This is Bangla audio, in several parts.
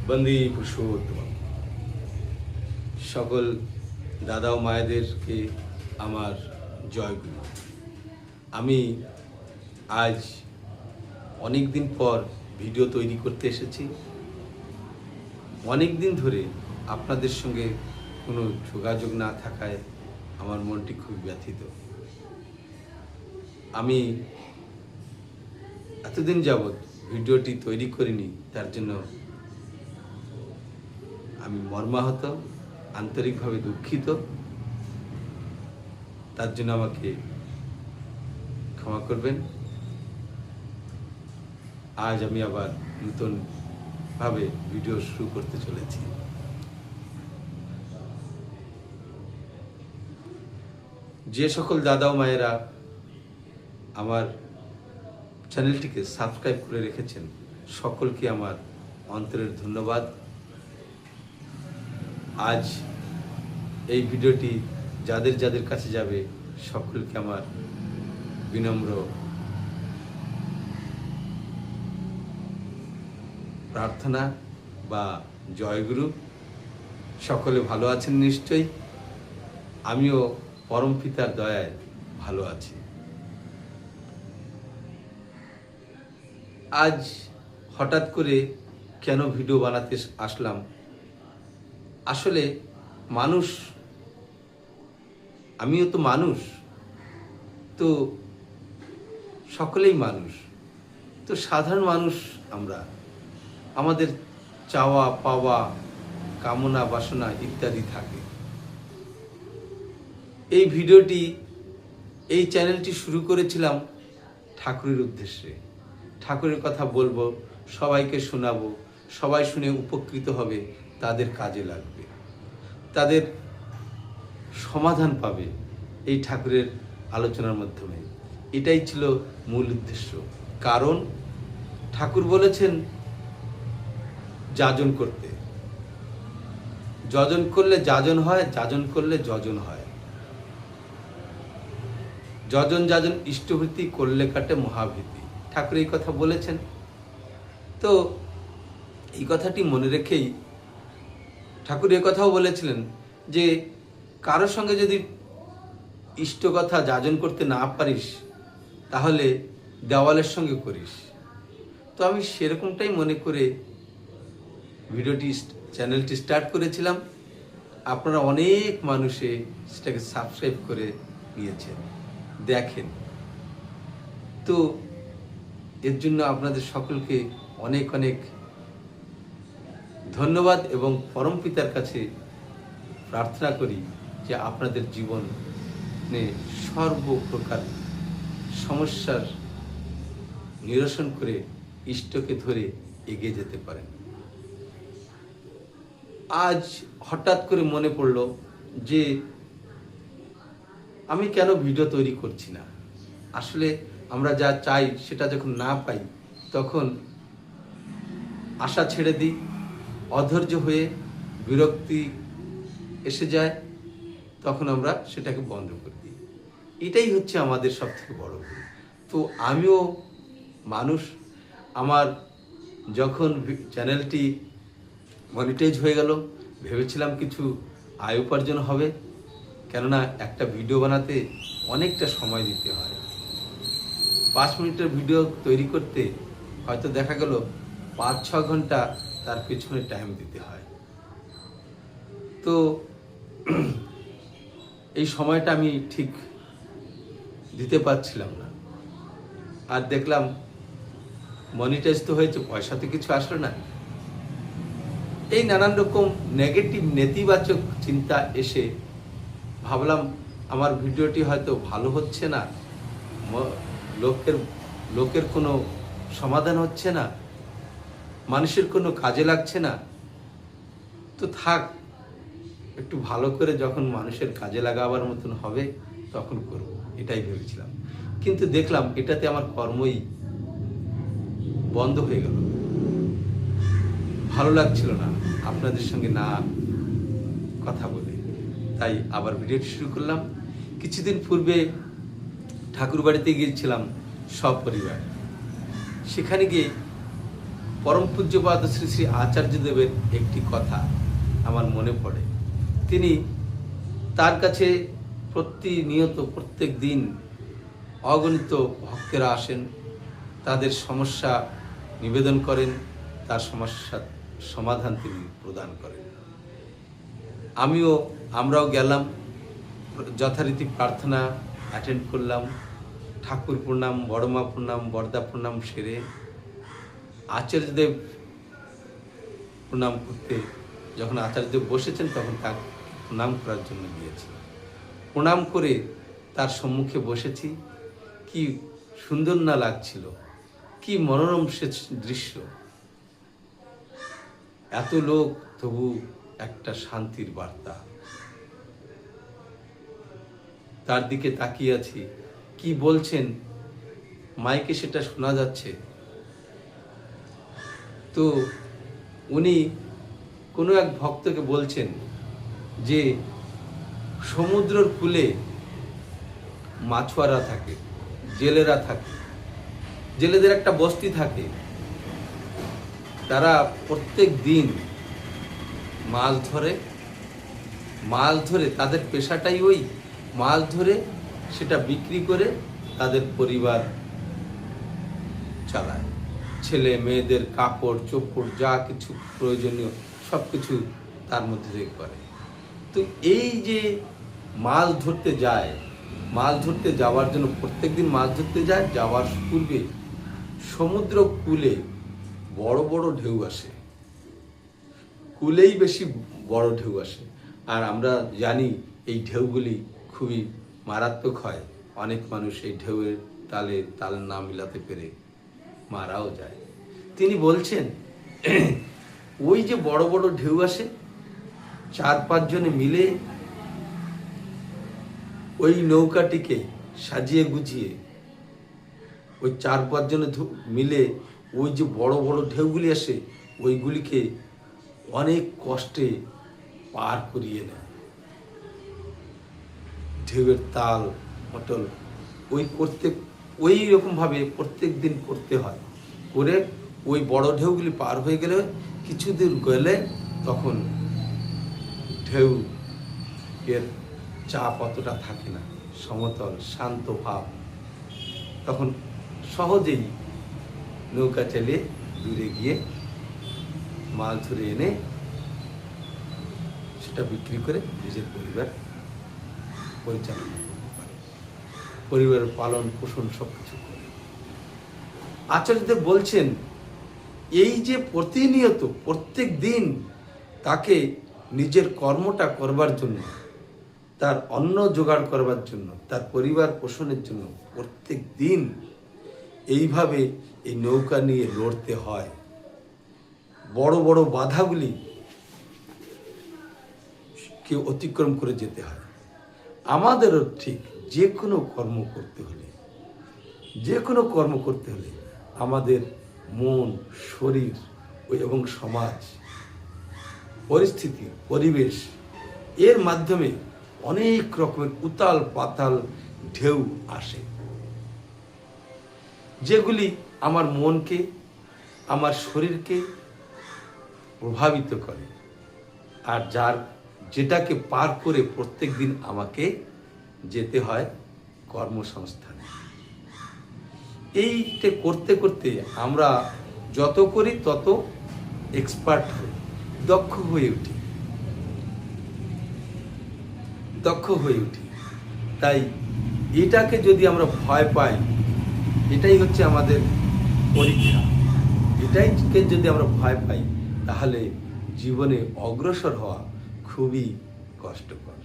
বন্দী পুরুষোত্তম। সকল দাদা ও মায়েদেরকে আমার জয়গুরু। আমি আজ অনেক দিন পর ভিডিও তৈরি করতে এসেছি। অনেক দিন ধরে আপনাদের সঙ্গে কোনো যোগাযোগ না থাকায় আমার মনটি খুব ব্যথিত। আমি এতদিন যাবৎ ভিডিওটি তৈরি করিনি, তার জন্য আমি মর্মাহত, আন্তরিকভাবে দুঃখিত। তার জন্য আমাকে ক্ষমা করবেন। আজ আমি আবার নতুনভাবে ভিডিও শুরু করতে চলেছি। যে সকল দাদা ও মায়েরা আমার চ্যানেলটিকে সাবস্ক্রাইব করে রেখেছেন, সকলকে আমার অন্তরের ধন্যবাদ। আজ এই ভিডিওটি যাদের যাদের কাছে যাবে, সকলকে আমার বিনম্র প্রার্থনা বা জয়গুরু। সকলে ভালো আছেন নিশ্চয়ই। আমিও পরম পিতার দয়ায় ভালো আছি। আজ হঠাৎ করে কেন ভিডিও বানাতে আসলাম, আসলে মানুষ, আমিও তো মানুষ, তো সকলেই মানুষ, তো সাধারণ মানুষ আমরা, আমাদের চাওয়া পাওয়া, কামনা বাসনা ইত্যাদি থাকে। এই ভিডিওটি, এই চ্যানেলটি শুরু করেছিলাম ঠাকুরের উদ্দেশ্যে। ঠাকুরের কথা বলবো, সবাইকে শোনাবো, সবাই শুনে উপকৃত হবে, তাদের কাজে লাগবে, তাদের সমাধান পাবে এই ঠাকুরের আলোচনার মাধ্যমে। এটাই ছিল মূল উদ্দেশ্য। কারণ ঠাকুর বলেছেন যাজন করতে, যজন করলে যাজন হয়, যাজন করলে যজন হয়। যজন যাজন ইষ্টভীতি, করলে কাটে মহাভীতি। ঠাকুর এই কথা বলেছেন। তো এই কথাটি মনে রেখেই ঠাকুর এ কথাও বলেছিলেন যে কারোর সঙ্গে যদি ইষ্ট কথা যাজন করতে না পারিস, তাহলে দেওয়ালের সঙ্গে করিস। তো আমি সেরকমটাই মনে করে ভিডিওটি, চ্যানেলটি স্টার্ট করেছিলাম। আপনারা অনেক মানুষে সেটাকে সাবস্ক্রাইব করে নিয়েছেন, দেখেন। তো এর জন্য আপনাদের সকলকে অনেক অনেক ধন্যবাদ এবং পরম পিতার কাছে প্রার্থনা করি যে আপনাদের জীবনে সর্বপ্রকার সমস্যার নিরসন করে ইষ্টকে ধরে এগিয়ে যেতে পারেন। আজ হঠাৎ করে মনে পড়ল যে আমি কেন ভিডিও তৈরি করছি না। আসলে আমরা যা চাই সেটা যখন না পাই, তখন আশা ছেড়ে দিই, অধৈর্য হয়ে বিরক্তি এসে যায়, তখন আমরা সেটাকে বন্ধ করে দিই। এটাই হচ্ছে আমাদের সবথেকে বড় ভুল। তো আমিও মানুষ। আমার যখন চ্যানেলটি মনিটাইজ হয়ে গেল, ভেবেছিলাম কিছু আয় উপার্জন হবে, কেননা একটা ভিডিও বানাতে অনেকটা সময় দিতে হয়। 5 মিনিটের ভিডিও তৈরি করতে হয়তো দেখা গেল 5-6 ঘন্টা তার পেছনে টাইম দিতে হয়। তো এই সময়টা আমি ঠিক দিতে পারছিলাম না। আর দেখলাম মনিটাইজ তো হয়েছে, পয়সা তো কিছু আসলো না। এই নানান রকম নেগেটিভ, নেতিবাচক চিন্তা এসে ভাবলাম আমার ভিডিওটি হয়তো ভালো হচ্ছে না, লোকের কোনো সমাধান হচ্ছে না, মানুষের কোনো কাজে লাগছে না। তো থাক, একটু ভালো করে যখন মানুষের কাজে লাগাবার মতন হবে তখন করব, এটাই ভেবেছিলাম। কিন্তু দেখলাম এটাতে আমার কর্মই বন্ধ হয়ে গেল। ভালো লাগছিল না আপনাদের সঙ্গে না কথা বলে, তাই আবার ভিডিওটি শুরু করলাম। কিছুদিন পূর্বে ঠাকুর বাড়িতে গিয়েছিলাম সপরিবার। সেখানে গিয়ে পরম পূজ্যপাদ শ্রী শ্রী আচার্যদেবের একটি কথা আমার মনে পড়ে। তিনি তার কাছে প্রতিনিয়ত প্রত্যেক দিন অগণিত ভক্তেরা আসেন, তাদের সমস্যা নিবেদন করেন, তার সমস্যার সমাধান তিনি প্রদান করেন। আমরাও গেলাম, যথারীতি প্রার্থনা অ্যাটেন্ড করলাম, ঠাকুর প্রণাম, বড়মা প্রণাম, বরদা প্রণাম সেরে আচার্যদেব প্রণাম করতে যখন আচার্যদেব বসেছেন তখন তাকে প্রণাম করার জন্য গিয়েছি। প্রণাম করে তার সম্মুখে বসেছি। কি সুন্দর না লাগছিল, কি মনোরম সে দৃশ্য। এত লোক, তবু একটা শান্তির বার্তা। তার দিকে তাকিয়ে আছি, কি বলছেন মাইকে সেটা শোনা যাচ্ছে। তো উনি কোনো এক ভক্তকে বলছেন যে সমুদ্রের কূলে মাছুয়ারা থাকে, জেলেরা থাকে, জেলেদের একটা বস্তি থাকে। তারা প্রত্যেক দিন মাছ ধরে তাদের পেশাটাই ওই মাছ ধরে, সেটা বিক্রি করে তাদের পরিবার চালায়। ছেলে মেয়েদের কাপড় চোপড় যা কিছু প্রয়োজনীয় সব কিছু তার মধ্যে দিয়ে করে। তো এই যে মাছ ধরতে যায়, মাছ ধরতে যাওয়ার জন্য প্রত্যেক দিন মাছ ধরতে যায়, যাওয়ার পূর্বে সমুদ্র কূলে বড় বড় ঢেউ আসে, কূলেই বেশি বড় ঢেউ আসে। আর আমরা জানি এই ঢেউগুলি খুবই মারাত্মক হয়। অনেক মানুষ এই ঢেউয়ের তাল না মিলাতে পেরে মারাও যায়। তিনি বলছেন ওই যে বড় বড় ঢেউ আসে, 4-5 জনে মিলে ওই নৌকাটিকে সাজিয়ে গুছিয়ে ওই 4-5 জনে মিলে ওই যে বড় বড় ঢেউগুলি আসে ওইগুলিকে অনেক কষ্টে পার করিয়ে নেয়। ঢেউয়ের তাল মটল ওই রকমভাবে প্রত্যেক দিন করতে হয়। করে ওই বড় ঢেউগুলি পার হয়ে গেলে কিছু দূর গেলে তখন ঢেউ এর চাপ অতটা থাকে না, সমতল শান্ত ভাব। তখন সহজেই নৌকা চালিয়ে দূরে গিয়ে মাছ ধরে এনে সেটা বিক্রি করে নিজের পরিবার পরিচালনা করতে পারে, পরিবারের পালন পোষণ সব কিছু করে। আচার্যদেব বলছেন এই যে প্রতিনিয়ত প্রত্যেক দিন তাকে নিজের কর্মটা করবার জন্য, তার অন্ন জোগাড় করবার জন্য, তার পরিবার পোষণের জন্য প্রত্যেক দিন এইভাবে এই নৌকা নিয়ে লড়তে হয়। বড় বড় বাধাগুলি কে অতিক্রম করে যেতে হয়। আমাদেরও ঠিক যে কোনো কর্ম করতে হলে আমাদের মন, শরীর এবং সমাজ পরিস্থিতি, পরিবেশ এর মাধ্যমে অনেক রকমের উতাল পাতাল ঢেউ আসে, যেগুলি আমার মনকে, আমার শরীরকে প্রভাবিত করে। আর যেটাকে পার করে প্রত্যেক দিন আমাকে যেতে হয় কর্মসংস্থানে। এইটা করতে করতে আমরা যত করি তত এক্সপার্ট হই, দক্ষ হয়ে উঠি। তাই এটাকে যদি আমরা ভয় পাই, এটাই হচ্ছে আমাদের পরীক্ষা। এটাইকে যদি আমরা ভয় পাই তাহলে জীবনে অগ্রসর হওয়া খুবই কষ্টকর।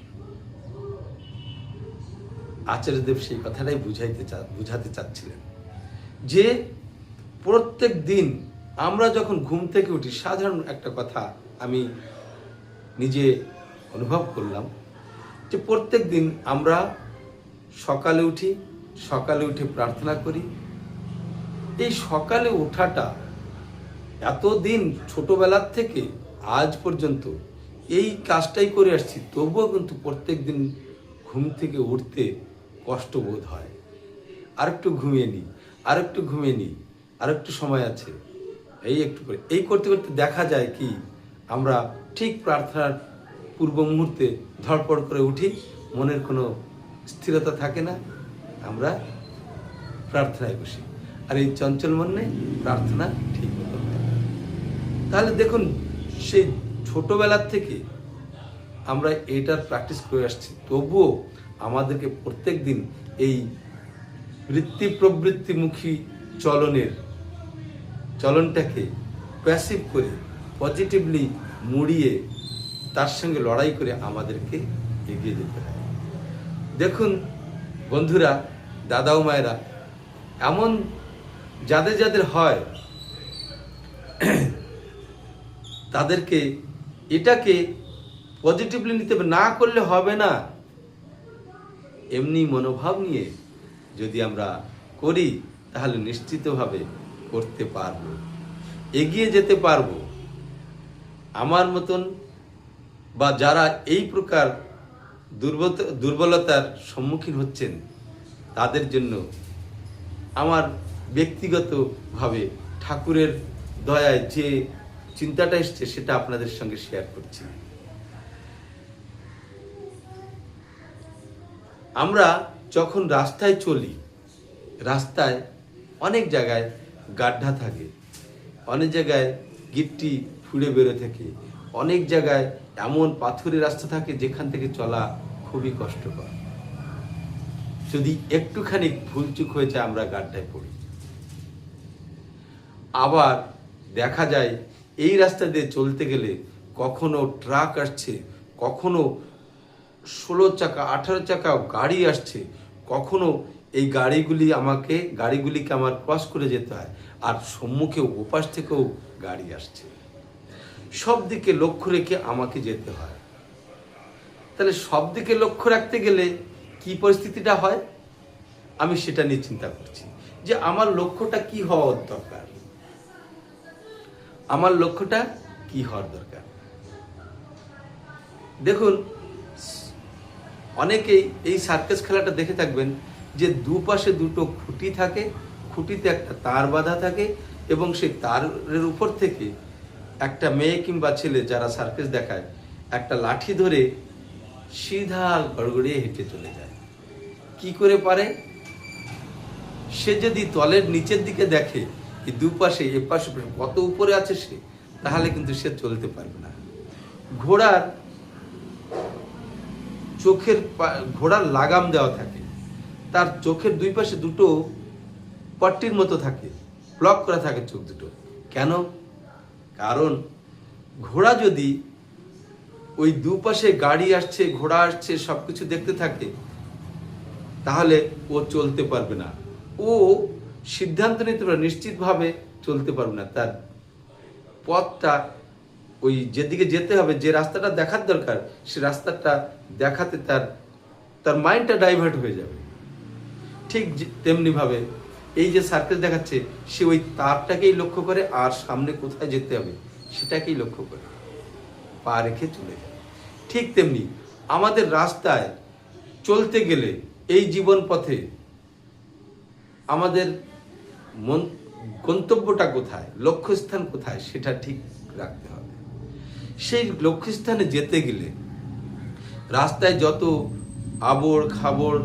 আচার্যদেব সেই কথাটাই বুঝাতে চাচ্ছিলেন যে প্রত্যেক দিন আমরা যখন ঘুম থেকে উঠি, সাধারণ একটা কথা আমি নিজে অনুভব করলাম যে প্রত্যেক দিন আমরা সকালে উঠে প্রার্থনা করি। এই সকালে ওঠাটা এতদিন ছোটবেলার থেকে আজ পর্যন্ত এই কাজটাই করে আসছি, তবুও কিন্তু প্রত্যেক দিন ঘুম থেকে উঠতে কষ্ট বোধ হয়। আরেকটু ঘুমিয়ে নিই, আরেকটু সময় আছে, এই একটু করে এই করতে করতে দেখা যায় কি আমরা ঠিক প্রার্থনার পূর্ব মুহূর্তে ধড়পড় করে উঠি, মনের কোনো স্থিরতা থাকে না, আমরা প্রার্থনায় বসি, আর এই চঞ্চল মনে প্রার্থনা ঠিক মতো হয় না। তাহলে দেখুন, সেই ছোটবেলার থেকে আমরা এটার প্র্যাকটিস করে আসছি, তবুও আমাদেরকে প্রত্যেক দিন এই বৃত্তি প্রবৃত্তিমুখী চলনটাকে প্যাসিভ করে পজিটিভলি মুড়িয়ে তার সঙ্গে লড়াই করে আমাদেরকে এগিয়ে যেতে হয়। দেখুন বন্ধুরা, দাদা ও মায়েরা, এমন যাদের যাদের হয় তাদেরকে এটাকে পজিটিভলি নিতে হবে, না করলে হবে না। এমনি মনোভাব নিয়ে যদি আমরা করি তাহলে নিশ্চিতভাবে করতে পারবো, এগিয়ে যেতে পারবো। আমার মতন বা যারা এই প্রকার দুর্বলতার সম্মুখীন হচ্ছেন তাদের জন্য আমার ব্যক্তিগতভাবে ঠাকুরের দয়ায় যে চিন্তাটা এসছে সেটা আপনাদের সঙ্গে শেয়ার করছি। আমরা যখন রাস্তায় চলি, রাস্তায় অনেক জায়গায় গাড্ডা থাকে, অনেক জায়গায় গিট্টি ফুঁড়ে বেরো থাকে, অনেক জায়গায় এমন পাথুরে রাস্তা থাকে যেখান থেকে চলা খুবই কষ্টকর। যদি একটুখানি ভুলচুক হয়ে যায় আমরা গাড্ডায় পড়ি। আবার দেখা যায় এই রাস্তা দিয়ে চলতে গেলে কখনো ট্রাক আসছে, কখনো 16 চাকা 18 চাকা গাড়ি আসছে, কখনো এই গাড়িগুলিকে আমার ক্রস করে যেতে হয়, আর সম্মুখে ওপাশ থেকেও গাড়ি আসছে। সব দিকে লক্ষ্য রেখে আমাকে যেতে হয়। তাহলে সব দিকে লক্ষ্য রাখতে গেলে কি পরিস্থিতিটা হয়, আমি সেটা নিয়ে চিন্তা করছি যে আমার লক্ষ্যটা কি হওয়ার দরকার, আমার লক্ষ্যটা কি হওয়ার দরকার। দেখুন, অনেকেই এই সার্কাস খেলাটা দেখে থাকবেন যে দুপাশে দুটো খুঁটি থাকে, খুঁটিতে একটা তার বাঁধা থাকে এবং সেই তারের উপর থেকে একটা মেয়ে কিংবা ছেলে যারা সার্কাস দেখায় একটা লাঠি ধরে সিধা গড়গড়িয়ে হেঁটে চলে যায়। কি করে পারে? সে যদি তলের নিচের দিকে দেখে এই দুপাশে এপাশে কত উপরে আছে সে, তাহলে কিন্তু সে চলতে পারবে না। ঘোড়ার লাগাম দেওয়া থাকে, তার চোখের দুই পাশে দুটো পট্টির মতো থাকে, ব্লক করা থাকে চোখ দুটো। কেন? কারণ ঘোড়া যদি ওই দুপাশে গাড়ি আসছে, ঘোড়া আসছে, সবকিছু দেখতে থাকে, তাহলে ও চলতে পারবে না, ও সিদ্ধান্ত নিতে পারবে, নিশ্চিতভাবে চলতে পারবে না। তার পথটা ওই যেদিকে যেতে হবে, যে রাস্তাটা দেখার দরকার, সে রাস্তাটা দেখাতে তার মাইন্ডটা ডাইভার্ট হয়ে যাবে। ঠিক তেমনিভাবে এই যে সার্কেল দেখাচ্ছে, সে ওই তারটাকেই লক্ষ্য করে আর সামনে কোথায় যেতে হবে সেটাকেই লক্ষ্য করে পা রেখে চলে যায়। ঠিক তেমনি আমাদের রাস্তায় চলতে গেলে এই জীবন পথে আমাদের গন্তব্যটা কোথায়, লক্ষ্যস্থান কোথায়, সেটা ঠিক রাখতে হবে। সেই লক্ষ্যস্থানে যেতে গেলে রাস্তায় যত আবড় খাবড়,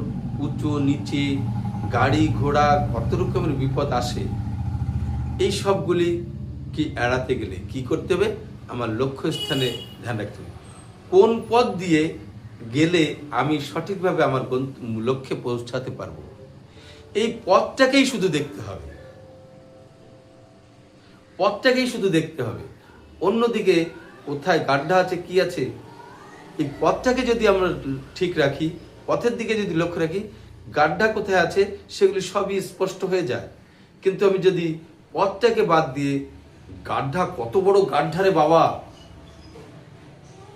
উঁচু নিচে, গাড়ি ঘোড়া, কত রকমের বিপদ আসে, এই সবগুলি কি এড়াতে গেলে কি করতে হবে? আমার লক্ষ্যস্থানে ধ্যান রাখতে হবে। কোন পথ দিয়ে গেলে আমি সঠিকভাবে আমার লক্ষ্যে পৌঁছাতে পারবো, এই পথটাকেই শুধু দেখতে হবে, পথটাকেই শুধু দেখতে হবে। অন্যদিকে কোথায় গাড্ডা আছে, কি আছে, এই পথটাকে যদি আমরা ঠিক রাখি, পথের দিকে যদি লক্ষ্য রাখি, গাড্ডা কোথায় আছে সেগুলি সবই স্পষ্ট হয়ে যায়। কিন্তু আমি যদি পথটাকে বাদ দিয়ে গাড্ডা, কত বড় গাড্ডা রে বাবা,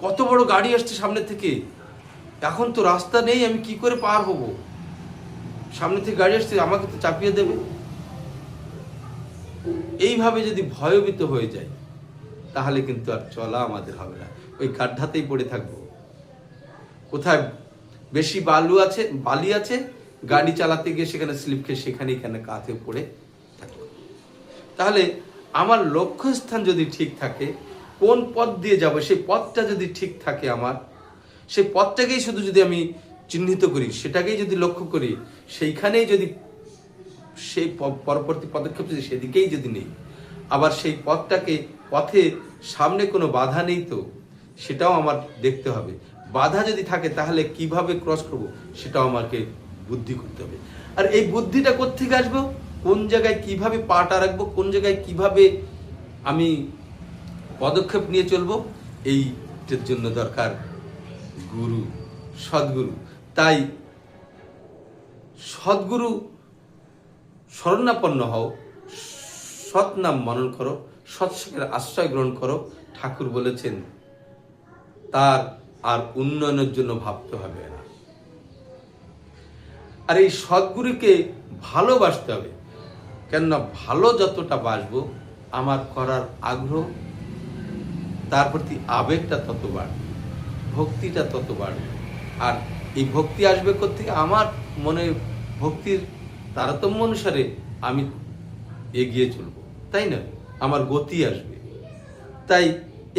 কত বড় গাড়ি আসছে সামনে থেকে, এখন তো রাস্তা নেই, আমি কি করে পার হব, সামনে থেকে গাড়ি আসছে আমাকে তো চাপিয়ে দেবে, এইভাবে যদি ভয়ভীত হয়ে যায় তাহলে কিন্তু আর চলা আমাদের হবে না, ওই গাড্ডাতেই পড়ে থাকবো। কোথায় বেশি বালি আছে, গাড়ি চালাতে গিয়ে সেখানে স্লিপ খেয়ে সেখানে কাঁধে পড়ে থাকবো। তাহলে আমার লক্ষ্যস্থান যদি ঠিক থাকে, কোন পথ দিয়ে যাব সেই পথটা যদি ঠিক থাকে, আমার সেই পথটাকেই শুধু যদি আমি চিহ্নিত করি, সেটাকেই যদি লক্ষ্য করি, সেইখানেই যদি সেই পরবর্তী পদক্ষেপ যদি সেদিকেই যদি নেই, আবার সেই পথে সামনে কোনো বাধা নেই তো সেটাও আমার দেখতে হবে। বাধা যদি থাকে তাহলে কিভাবে ক্রস করব সেটাও আমাকে বুদ্ধি করতে হবে। আর এই বুদ্ধিটা কোত্থেকে আসবো, কোন জায়গায় কিভাবে পাটা রাখবো, কোন জায়গায় কিভাবে আমি পদক্ষেপ নিয়ে চলবো, এইটার জন্য দরকার গুরু, সদ্গুরু। তাই সদ্গুরু শরণাপন্ন হও, সৎ নাম মনন করো, সৎসঙ্গের আশ্রয় গ্রহণ করো। ঠাকুর বলেছেন তার আর উন্নয়নের জন্য ভাবতে হবে না। আর এই সদ্গুরুকে ভালোবাসতে হবে, কেননা ভালো যতটা বাসবো আমার করার আগ্রহ, তার প্রতি আবেগটা তত বাড়বে, ভক্তিটা তত বাড়বে। আর এই ভক্তি আসবে কোত্থেকে, আমার মনে ভক্তির তারতম্য অনুসারে আমি এগিয়ে চলব, তাই না? আমার গতি আসবে। তাই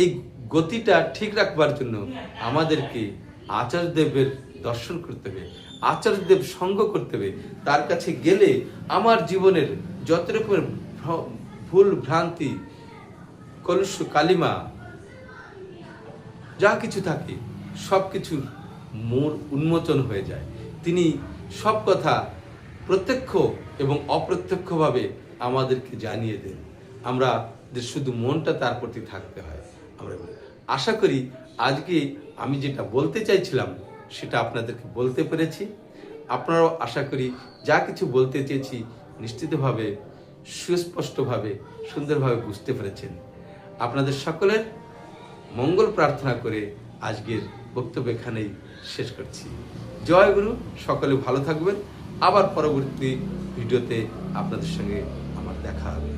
এই গতিটা ঠিক রাখবার জন্য আমাদেরকে আচার্যদেবের দর্শন করতে হবে, আচার্যদেব সঙ্গ করতে হবে। তার কাছে গেলে আমার জীবনের যত রকমের ভুল ভ্রান্তি, কলুষ কালিমা যা কিছু থাকে সব কিছুর মূল উন্মোচন হয়ে যায়। তিনি সব কথা প্রত্যক্ষ এবং অপ্রত্যক্ষভাবে আমাদেরকে জানিয়ে দেন। আমরা শুধু মনটা তার প্রতি থাকতে হয়। আমরা আশা করি আজকে আমি যেটা বলতে চাইছিলাম সেটা আপনাদেরকে বলতে পেরেছি। আপনারাও আশা করি যা কিছু বলতে চেয়েছি নিশ্চিতভাবে, সুস্পষ্টভাবে, সুন্দরভাবে বুঝতে পেরেছেন। আপনাদের সকলের মঙ্গল প্রার্থনা করে আজকের বক্তব্য এখানেই শেষ করছি। জয় গুরু। সকলে ভালো থাকবেন। আবার পরবর্তী ভিডিওতে আপনাদের সঙ্গে আমার দেখা হবে।